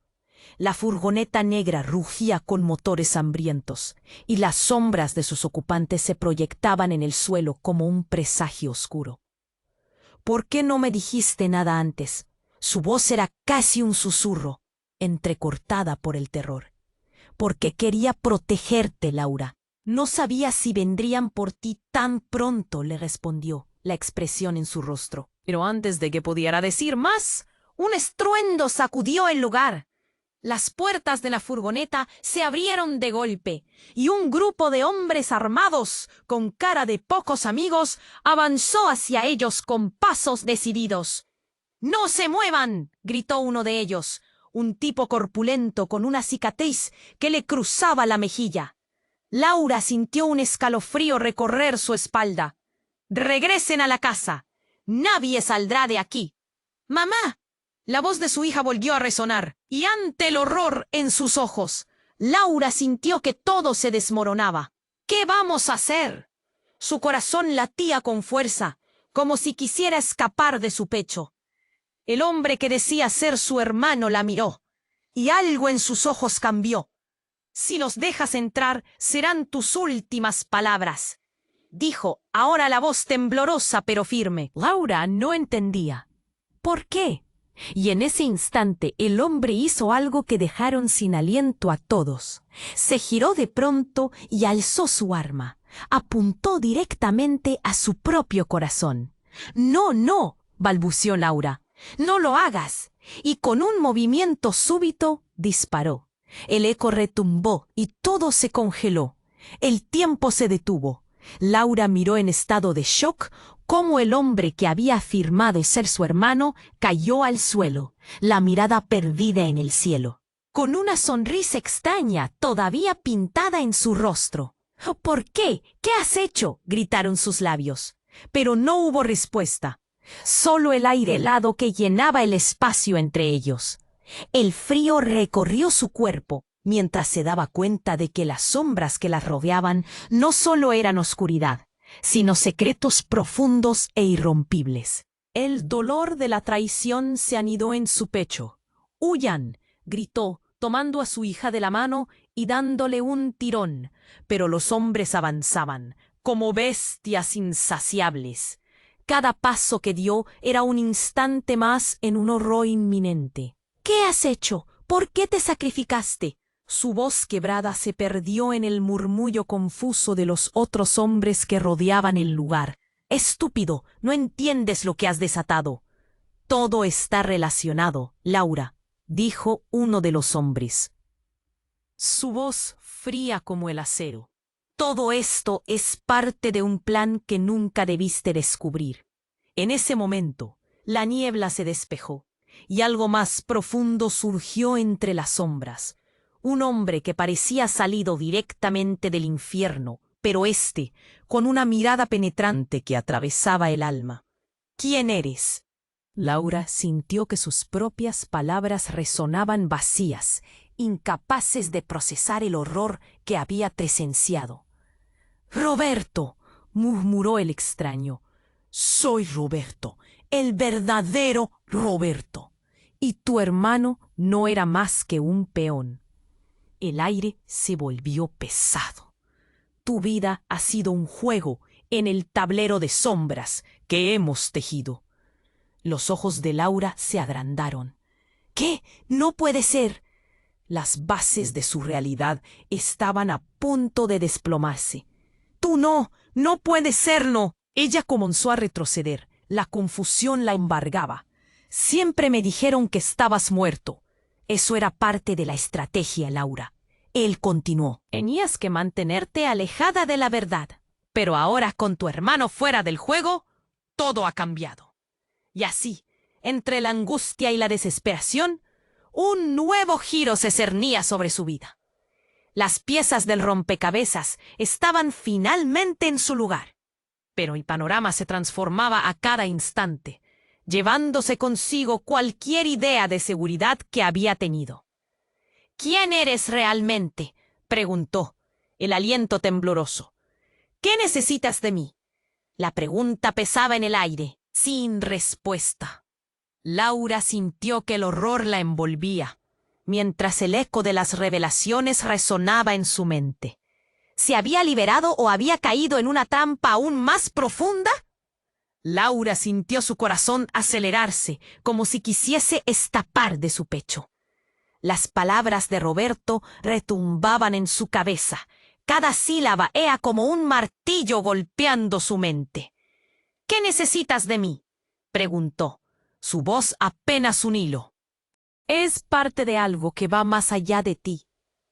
La furgoneta negra rugía con motores hambrientos, y las sombras de sus ocupantes se proyectaban en el suelo como un presagio oscuro. «¿Por qué no me dijiste nada antes?». Su voz era casi un susurro, entrecortada por el terror. «Porque quería protegerte, Laura. No sabía si vendrían por ti tan pronto», le respondió, la expresión en su rostro. Pero antes de que pudiera decir más, un estruendo sacudió el lugar. Las puertas de la furgoneta se abrieron de golpe, y un grupo de hombres armados, con cara de pocos amigos, avanzó hacia ellos con pasos decididos. «¡No se muevan!», gritó uno de ellos, un tipo corpulento con una cicatriz que le cruzaba la mejilla. Laura sintió un escalofrío recorrer su espalda. «Regresen a la casa. Nadie saldrá de aquí». «¡Mamá!». La voz de su hija volvió a resonar, y ante el horror en sus ojos, Laura sintió que todo se desmoronaba. «¿Qué vamos a hacer?». Su corazón latía con fuerza, como si quisiera escapar de su pecho. El hombre que decía ser su hermano la miró, y algo en sus ojos cambió. «Si los dejas entrar, serán tus últimas palabras», dijo, ahora la voz temblorosa pero firme. Laura no entendía. ¿Por qué? Y en ese instante el hombre hizo algo que dejaron sin aliento a todos. Se giró de pronto y alzó su arma. Apuntó directamente a su propio corazón. «No, no», balbuceó Laura. «No lo hagas». Y con un movimiento súbito disparó. El eco retumbó y todo se congeló. El tiempo se detuvo. Laura miró en estado de shock cómo el hombre que había afirmado ser su hermano cayó al suelo, la mirada perdida en el cielo, con una sonrisa extraña todavía pintada en su rostro. «¿Por qué? ¿Qué has hecho?», gritaron sus labios. Pero no hubo respuesta, solo el aire helado que llenaba el espacio entre ellos. El frío recorrió su cuerpo, mientras se daba cuenta de que las sombras que las rodeaban no solo eran oscuridad, sino secretos profundos e irrompibles. El dolor de la traición se anidó en su pecho. «¡Huyan!», gritó, tomando a su hija de la mano y dándole un tirón, pero los hombres avanzaban, como bestias insaciables. Cada paso que dio era un instante más en un horror inminente. «¿Qué has hecho? ¿Por qué te sacrificaste?». Su voz quebrada se perdió en el murmullo confuso de los otros hombres que rodeaban el lugar. «Estúpido, no entiendes lo que has desatado». «Todo está relacionado, Laura», dijo uno de los hombres. Su voz fría como el acero. «Todo esto es parte de un plan que nunca debiste descubrir». En ese momento, la niebla se despejó, y algo más profundo surgió entre las sombras. Un hombre que parecía salido directamente del infierno, pero con una mirada penetrante que atravesaba el alma. «¿Quién eres?». Laura sintió que sus propias palabras resonaban vacías, incapaces de procesar el horror que había presenciado. «Roberto», murmuró el extraño. «Soy Roberto, el verdadero Roberto. Y tu hermano no era más que un peón». El aire se volvió pesado. «Tu vida ha sido un juego en el tablero de sombras que hemos tejido». Los ojos de Laura se agrandaron. «¿Qué? No puede ser». Las bases de su realidad estaban a punto de desplomarse. «Tú no puedes serlo». Ella comenzó a retroceder. La confusión la embargaba. «Siempre me dijeron que estabas muerto». Eso era parte de la estrategia, Laura. Él continuó. «Tenías que mantenerte alejada de la verdad. Pero ahora, con tu hermano fuera del juego, todo ha cambiado». Y así, entre la angustia y la desesperación, un nuevo giro se cernía sobre su vida. Las piezas del rompecabezas estaban finalmente en su lugar. Pero el panorama se transformaba a cada instante, llevándose consigo cualquier idea de seguridad que había tenido. «¿Quién eres realmente?», preguntó, el aliento tembloroso. «¿Qué necesitas de mí?». La pregunta pesaba en el aire, sin respuesta. Laura sintió que el horror la envolvía, mientras el eco de las revelaciones resonaba en su mente. ¿Se había liberado o había caído en una trampa aún más profunda? Laura sintió su corazón acelerarse, como si quisiese escapar de su pecho. Las palabras de Roberto retumbaban en su cabeza. Cada sílaba era como un martillo golpeando su mente. «¿Qué necesitas de mí?», preguntó, su voz apenas un hilo. «Es parte de algo que va más allá de ti,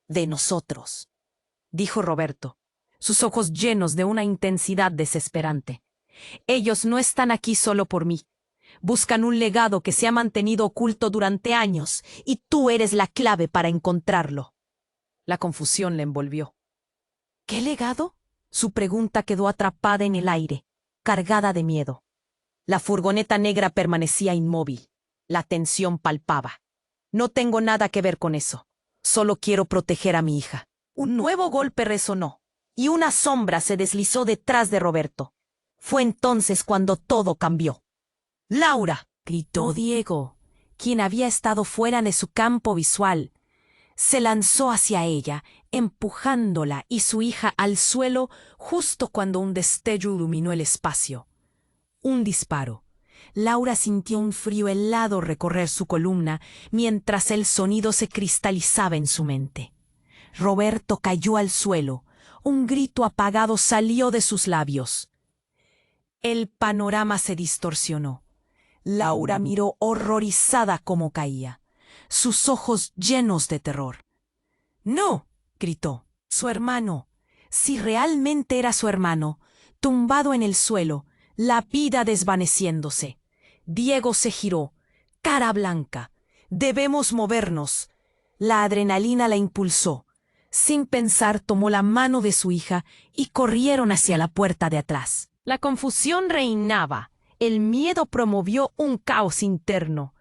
de nosotros», dijo Roberto, sus ojos llenos de una intensidad desesperante. «Ellos no están aquí solo por mí. Buscan un legado que se ha mantenido oculto durante años, y tú eres la clave para encontrarlo». La confusión le envolvió. «¿Qué legado?». Su pregunta quedó atrapada en el aire, cargada de miedo. La furgoneta negra permanecía inmóvil. La tensión palpaba. «No tengo nada que ver con eso. Solo quiero proteger a mi hija». Un nuevo golpe resonó, y una sombra se deslizó detrás de Roberto. Fue entonces cuando todo cambió. «¡Laura!», gritó Diego, quien había estado fuera de su campo visual. Se lanzó hacia ella, empujándola y su hija al suelo justo cuando un destello iluminó el espacio. Un disparo. Laura sintió un frío helado recorrer su columna mientras el sonido se cristalizaba en su mente. Roberto cayó al suelo. Un grito apagado salió de sus labios. El panorama se distorsionó. Laura miró horrorizada cómo caía, sus ojos llenos de terror. «¡No!», gritó. Su hermano. Si realmente era su hermano, tumbado en el suelo, la vida desvaneciéndose. Diego se giró, cara blanca. «Debemos movernos». La adrenalina la impulsó. Sin pensar, tomó la mano de su hija y corrieron hacia la puerta de atrás. La confusión reinaba. El miedo promovió un caos interno.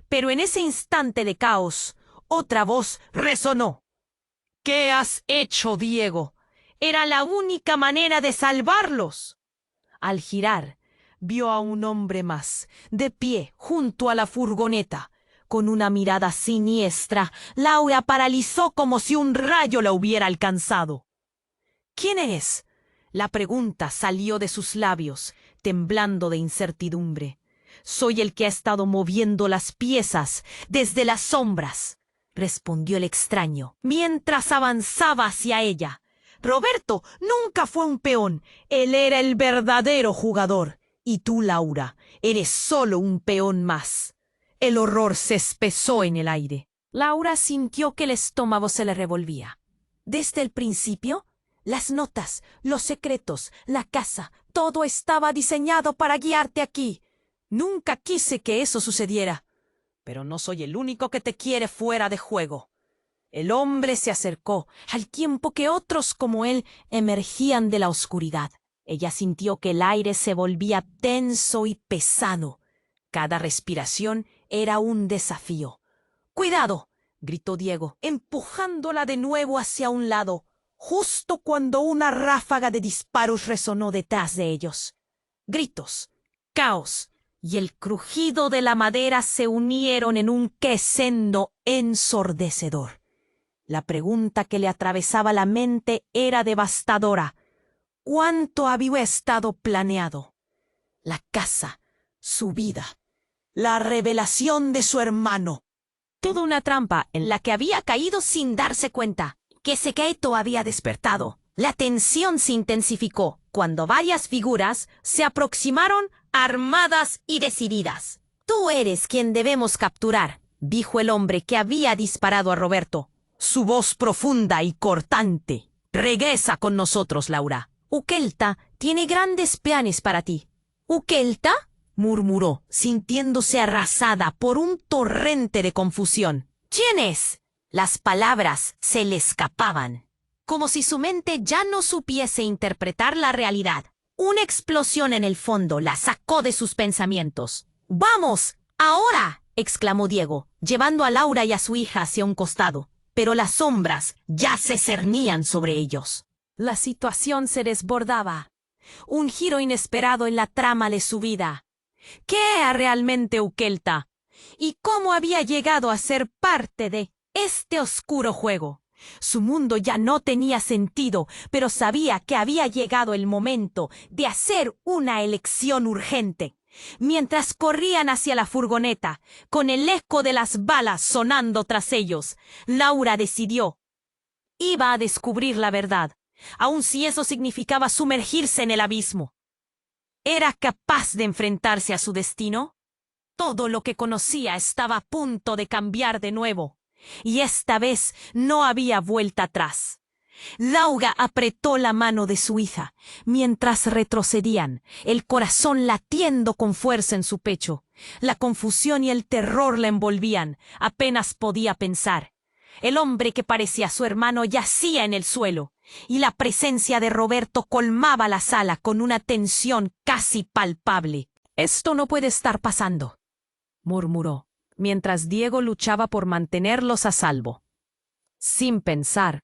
Pero en ese instante de caos, otra voz resonó. «¿Qué has hecho, Diego? Era la única manera de salvarlos». Al girar, vio a un hombre más, de pie junto a la furgoneta. Con una mirada siniestra, Laura paralizó como si un rayo la hubiera alcanzado. «¿Quién eres?». La pregunta salió de sus labios, temblando de incertidumbre. «Soy el que ha estado moviendo las piezas desde las sombras», respondió el extraño, mientras avanzaba hacia ella. «Roberto nunca fue un peón. Él era el verdadero jugador. Y tú, Laura, eres solo un peón más». El horror se espesó en el aire. Laura sintió que el estómago se le revolvía. Desde el principio, las notas, los secretos, la casa, todo estaba diseñado para guiarte aquí. Nunca quise que eso sucediera. Pero no soy el único que te quiere fuera de juego. El hombre se acercó, al tiempo que otros como él emergían de la oscuridad. Ella sintió que el aire se volvía tenso y pesado. Cada respiración era un desafío. «¡Cuidado!», gritó Diego, empujándola de nuevo hacia un lado, justo cuando una ráfaga de disparos resonó detrás de ellos. Gritos, caos y el crujido de la madera se unieron en un crescendo ensordecedor. La pregunta que le atravesaba la mente era devastadora. ¿Cuánto había estado planeado? La casa, su vida, la revelación de su hermano. Toda una trampa en la que había caído sin darse cuenta. Que secreto había despertado. La tensión se intensificó cuando varias figuras se aproximaron armadas y decididas. «Tú eres quien debemos capturar», dijo el hombre que había disparado a Roberto. Su voz profunda y cortante. «Regresa con nosotros, Laura. Ukelta tiene grandes planes para ti». «¿Ukelta?», murmuró, sintiéndose arrasada por un torrente de confusión. «¿Quién es?». Las palabras se le escapaban, como si su mente ya no supiese interpretar la realidad. Una explosión en el fondo la sacó de sus pensamientos. ¡Vamos! ¡Ahora!, exclamó Diego, llevando a Laura y a su hija hacia un costado. Pero las sombras ya se cernían sobre ellos. La situación se desbordaba. Un giro inesperado en la trama de su vida. ¿Qué era realmente Ukelta? ¿Y cómo había llegado a ser parte de este oscuro juego? Su mundo ya no tenía sentido, pero sabía que había llegado el momento de hacer una elección urgente. Mientras corrían hacia la furgoneta, con el eco de las balas sonando tras ellos, Laura decidió. Iba a descubrir la verdad, aun si eso significaba sumergirse en el abismo. ¿Era capaz de enfrentarse a su destino? Todo lo que conocía estaba a punto de cambiar de nuevo, y esta vez no había vuelta atrás. Laura apretó la mano de su hija, mientras retrocedían, el corazón latiendo con fuerza en su pecho. La confusión y el terror la envolvían, apenas podía pensar. El hombre que parecía su hermano yacía en el suelo, y la presencia de Roberto colmaba la sala con una tensión casi palpable. «Esto no puede estar pasando», murmuró, mientras Diego luchaba por mantenerlos a salvo. Sin pensar,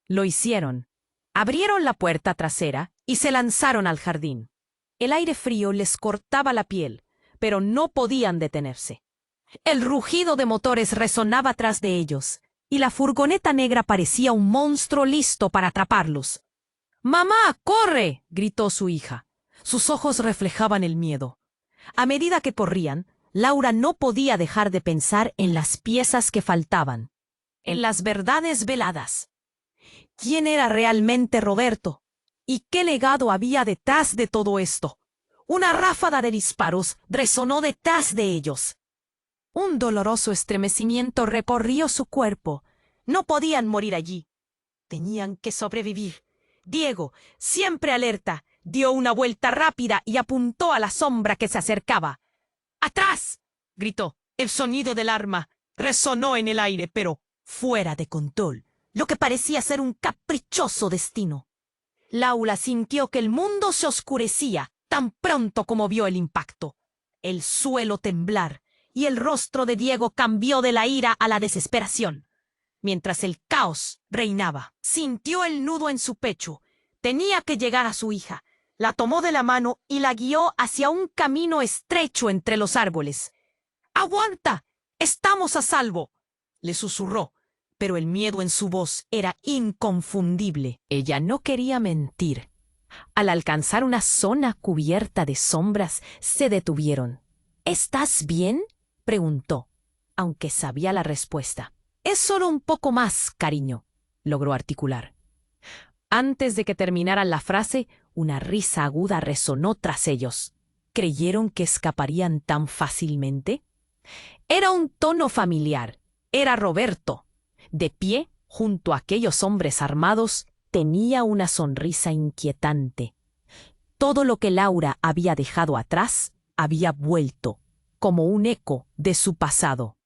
lo hicieron. Abrieron la puerta trasera y se lanzaron al jardín. El aire frío les cortaba la piel, pero no podían detenerse. El rugido de motores resonaba tras de ellos, y la furgoneta negra parecía un monstruo listo para atraparlos. «¡Mamá, corre!», gritó su hija. Sus ojos reflejaban el miedo. A medida que corrían, Laura no podía dejar de pensar en las piezas que faltaban, en las verdades veladas. ¿Quién era realmente Roberto? ¿Y qué legado había detrás de todo esto? Una ráfaga de disparos resonó detrás de ellos. Un doloroso estremecimiento recorrió su cuerpo. No podían morir allí. Tenían que sobrevivir. Diego, siempre alerta, dio una vuelta rápida y apuntó a la sombra que se acercaba. «¡Atrás!», gritó. El sonido del arma resonó en el aire, pero fuera de control, lo que parecía ser un caprichoso destino. Laura sintió que el mundo se oscurecía tan pronto como vio el impacto. El suelo temblar y el rostro de Diego cambió de la ira a la desesperación. Mientras el caos reinaba, sintió el nudo en su pecho. Tenía que llegar a su hija. La tomó de la mano y la guió hacia un camino estrecho entre los árboles. «¡Aguanta! ¡Estamos a salvo!», le susurró, pero el miedo en su voz era inconfundible. Ella no quería mentir. Al alcanzar una zona cubierta de sombras, se detuvieron. «¿Estás bien?», preguntó, aunque sabía la respuesta. «Es solo un poco más, cariño», logró articular. Antes de que terminaran la frase, una risa aguda resonó tras ellos. ¿Creyeron que escaparían tan fácilmente? Era un tono familiar. Era Roberto. De pie, junto a aquellos hombres armados, tenía una sonrisa inquietante. Todo lo que Laura había dejado atrás había vuelto, como un eco de su pasado.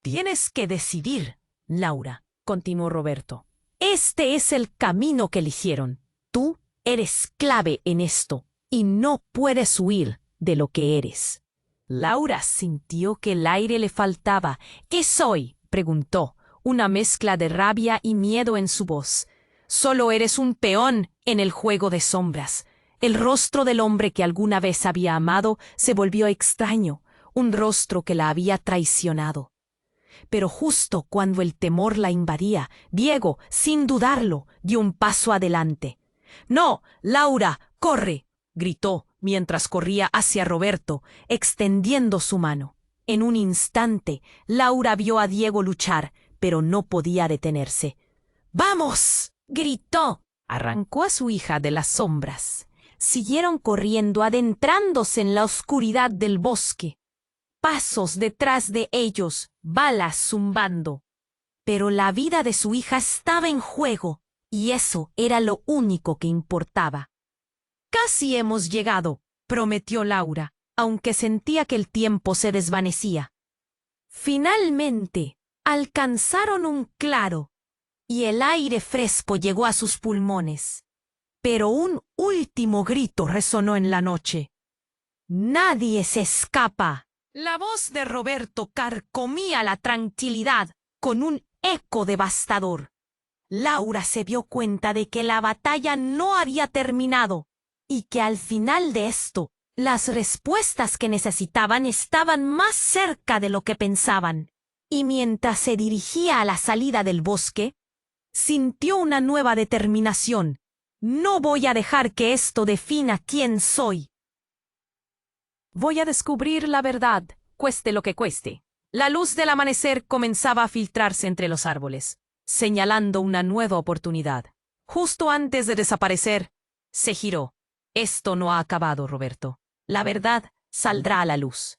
«Tienes que decidir, Laura», continuó Roberto. «Este es el camino que eligieron. Tú eres clave en esto y no puedes huir de lo que eres». Laura sintió que el aire le faltaba. «¿Qué soy?», preguntó, una mezcla de rabia y miedo en su voz. «Solo eres un peón en el juego de sombras». El rostro del hombre que alguna vez había amado se volvió extraño, un rostro que la había traicionado. Pero justo cuando el temor la invadía, Diego, sin dudarlo, dio un paso adelante. «¡No, Laura, corre!», gritó mientras corría hacia Roberto, extendiendo su mano. En un instante, Laura vio a Diego luchar, pero no podía detenerse. «¡Vamos!», gritó. Arrancó a su hija de las sombras. Siguieron corriendo, adentrándose en la oscuridad del bosque. Pasos detrás de ellos, balas zumbando. Pero la vida de su hija estaba en juego, y eso era lo único que importaba. «Casi hemos llegado», prometió Laura, aunque sentía que el tiempo se desvanecía. Finalmente, alcanzaron un claro, y el aire fresco llegó a sus pulmones. Pero un último grito resonó en la noche. ¡Nadie se escapa! La voz de Roberto carcomía la tranquilidad con un eco devastador. Laura se dio cuenta de que la batalla no había terminado y que al final de esto, las respuestas que necesitaban estaban más cerca de lo que pensaban. Y mientras se dirigía a la salida del bosque, sintió una nueva determinación. No voy a dejar que esto defina quién soy. Voy a descubrir la verdad, cueste lo que cueste. La luz del amanecer comenzaba a filtrarse entre los árboles, señalando una nueva oportunidad. Justo antes de desaparecer, se giró. Esto no ha acabado, Roberto. La verdad saldrá a la luz.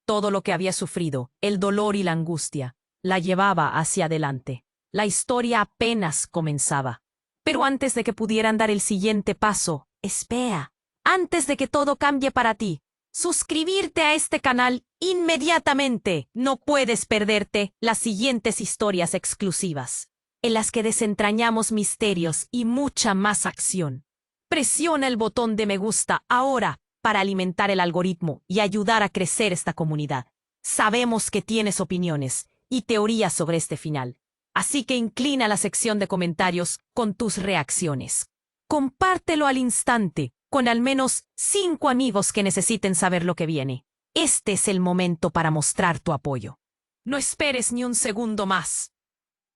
Todo lo que había sufrido, el dolor y la angustia, la llevaba hacia adelante. La historia apenas comenzaba. Pero antes de que pudieran dar el siguiente paso, espera. Antes de que todo cambie para ti, suscribirte a este canal inmediatamente. No puedes perderte las siguientes historias exclusivas, en las que desentrañamos misterios y mucha más acción. Presiona el botón de me gusta ahora para alimentar el algoritmo y ayudar a crecer esta comunidad. Sabemos que tienes opiniones y teorías sobre este final, así que inclina la sección de comentarios con tus reacciones. Compártelo al instante con al menos 5 amigos que necesiten saber lo que viene. Este es el momento para mostrar tu apoyo. No esperes ni un segundo más.